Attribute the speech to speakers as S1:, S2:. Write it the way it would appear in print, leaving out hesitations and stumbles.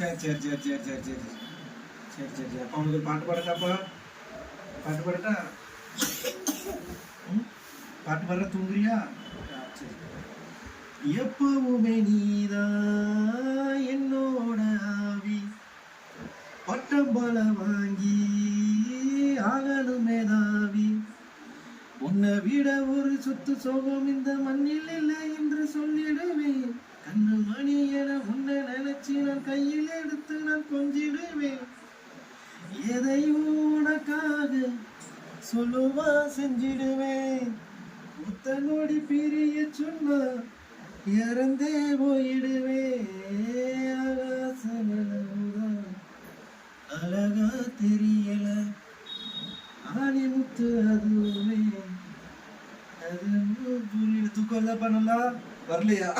S1: சரி சரி சரி சரி சரி சரி சரி சரி சரி அப்போ உனக்கு ஒரு பாட்டு பாடட்டாப்பா? பாட்டு பாடட்டா? பாட்டு பாடுற தூங்குறியா? சரி. எப்பவுமே நீதான் என்னோட ஆவி, பட்டம் போல வாங்கி ஆகணுமே தாவி, உன்னை விட ஒரு சொத்து சோகம் இந்த மண்ணில் இல்லை என்று சொல்லிடுவேன். கண்ணு மணி என உன்னை நினைச்சு நான் கையில் எடுத்து நான் கொஞ்சிடுவேன். எதையும் உனக்காக சொல்லுவா செஞ்சிடுவேன். புத்த நொடி பிரிய சொன்னா இறந்தே போயிடுவேன். ஆகாச நிலவுதான் அழகா தெரியல, ஆணி முத்து அதுவுமே அது புரியல. தூக்கம் இல்லப்பா, நல்லா வரலையா?